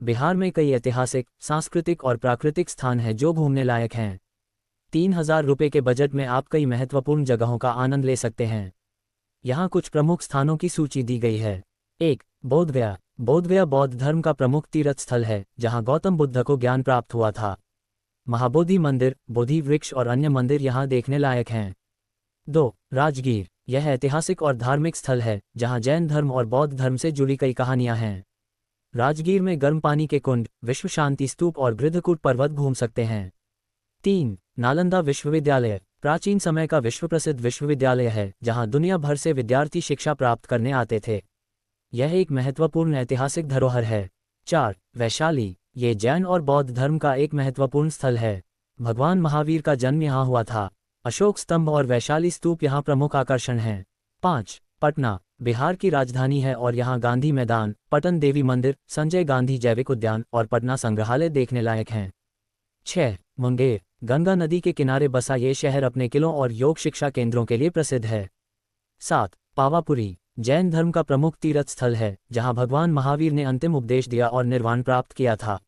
बिहार में कई ऐतिहासिक, सांस्कृतिक और प्राकृतिक स्थान हैं जो घूमने लायक हैं। 3,000 रुपये के बजट में आप कई महत्वपूर्ण जगहों का आनंद ले सकते हैं। यहाँ कुछ प्रमुख स्थानों की सूची दी गई है। 1. बोधगया। बोधगया बौद्ध धर्म का प्रमुख तीर्थ स्थल है, जहाँ गौतम बुद्ध को ज्ञान प्राप्त हुआ था। महाबोधि मंदिर, बोधि वृक्ष और अन्य मंदिर यहाँ देखने लायक हैं। 2. राजगीर। यह ऐतिहासिक और धार्मिक स्थल है, जहाँ जैन धर्म और बौद्ध धर्म से जुड़ी कई कहानियाँ हैं। राजगीर में गर्म पानी के कुंड, विश्व शांति स्तूप और बृहदकूट पर्वत घूम सकते हैं। 3. नालंदा विश्वविद्यालय। प्राचीन समय का विश्व प्रसिद्ध विश्वविद्यालय है, जहाँ दुनिया भर से विद्यार्थी शिक्षा प्राप्त करने आते थे। यह एक महत्वपूर्ण ऐतिहासिक धरोहर है। 4. वैशाली। ये जैन और बौद्ध धर्म का एक महत्वपूर्ण स्थल है। भगवान महावीर का जन्म यहाँ हुआ था। अशोक स्तंभ और वैशाली स्तूप यहाँ प्रमुख आकर्षण हैं। 5. पटना। बिहार की राजधानी है और यहाँ गांधी मैदान, पटन देवी मंदिर, संजय गांधी जैविक उद्यान और पटना संग्रहालय देखने लायक हैं। 6. मुंगेर। गंगा नदी के किनारे बसा ये शहर अपने किलों और योग शिक्षा केंद्रों के लिए प्रसिद्ध है। 7. पावापुरी। जैन धर्म का प्रमुख तीर्थ स्थल है, जहाँ भगवान महावीर ने अंतिम उपदेश दिया और निर्वाण प्राप्त किया था।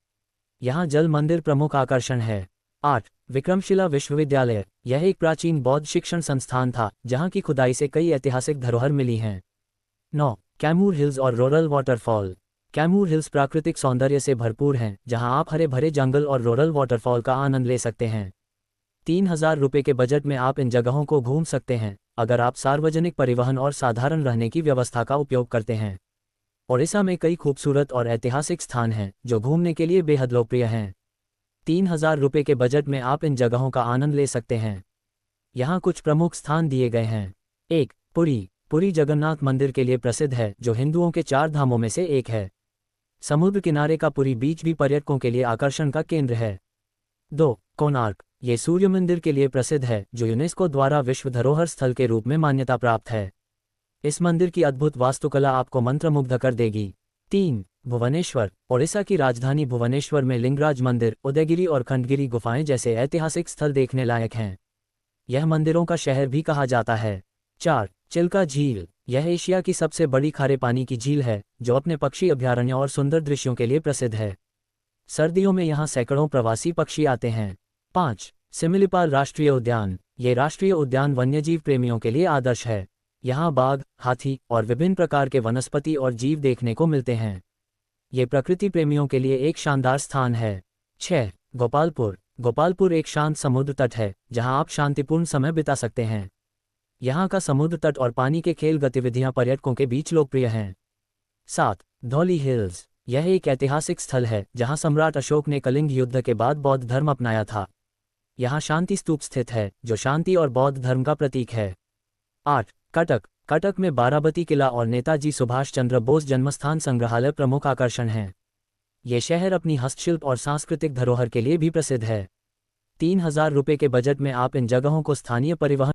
यहाँ जल मंदिर प्रमुख आकर्षण है। 8. विक्रमशिला विश्वविद्यालय। यह एक प्राचीन बौद्ध शिक्षण संस्थान था, जहाँ की खुदाई से कई ऐतिहासिक धरोहर मिली हैं। 9. कैमूर हिल्स और रोरल वाटरफॉल। कैमूर हिल्स प्राकृतिक सौंदर्य से भरपूर हैं, जहां आप हरे भरे जंगल और रोरल वाटरफॉल का आनंद ले सकते हैं। 3,000 रुपये के बजट में आप इन जगहों को घूम सकते हैं, अगर आप सार्वजनिक परिवहन और साधारण रहने की व्यवस्था का उपयोग करते हैं। ओडिशा में कई खूबसूरत और ऐतिहासिक स्थान हैं, जो घूमने के लिए बेहद लोकप्रिय हैं। 3,000 रुपये के बजट में आप इन जगहों का आनंद ले सकते हैं। यहाँ कुछ प्रमुख स्थान दिए गए हैं। 1. पुरी। पुरी जगन्नाथ मंदिर के लिए प्रसिद्ध है, जो हिंदुओं के 4 धामों में से एक है। समुद्र किनारे का पुरी बीच भी पर्यटकों के लिए आकर्षण का केंद्र है। 2. कोणार्क। ये सूर्य मंदिर के लिए प्रसिद्ध है, जो यूनेस्को द्वारा विश्व धरोहर स्थल के रूप में मान्यता प्राप्त है। इस मंदिर की अद्भुत वास्तुकला आपको मंत्रमुग्ध कर देगी। 3. भुवनेश्वर। ओडिशा की राजधानी भुवनेश्वर में लिंगराज मंदिर, उदयगिरी और खंडगिरी गुफाएं जैसे ऐतिहासिक स्थल देखने लायक हैं। यह मंदिरों का शहर भी कहा जाता है। 4. चिल्का झील। यह एशिया की सबसे बड़ी खारे पानी की झील है, जो अपने पक्षी अभयारण्यों और सुंदर दृश्यों के लिए प्रसिद्ध है। सर्दियों में यहाँ सैकड़ों प्रवासी पक्षी आते हैं। 5. सिमिलीपाल राष्ट्रीय उद्यान। ये राष्ट्रीय उद्यान वन्यजीव प्रेमियों के लिए आदर्श है। यहाँ बाघ, हाथी और विभिन्न प्रकार के वनस्पति और जीव देखने को मिलते हैं। ये प्रकृति प्रेमियों के लिए एक शानदार स्थान है। 6. गोपालपुर। गोपालपुर एक शांत समुद्र तट है, जहाँ आप शांतिपूर्ण समय बिता सकते हैं। यहाँ का समुद्र तट और पानी के खेल गतिविधियाँ पर्यटकों के बीच लोकप्रिय हैं। 7. धौली हिल्स। यह एक ऐतिहासिक स्थल है, जहाँ सम्राट अशोक ने कलिंग युद्ध के बाद बौद्ध धर्म अपनाया था। यहाँ शांति स्तूप स्थित है, जो शांति और बौद्ध धर्म का प्रतीक है। 8. कटक। कटक में बाराबती किला और नेताजी सुभाष चंद्र बोस जन्मस्थान संग्रहालय प्रमुख आकर्षण हैं। ये शहर अपनी हस्तशिल्प और सांस्कृतिक धरोहर के लिए भी प्रसिद्ध है। 3,000 रुपये के बजट में आप इन जगहों को स्थानीय परिवहन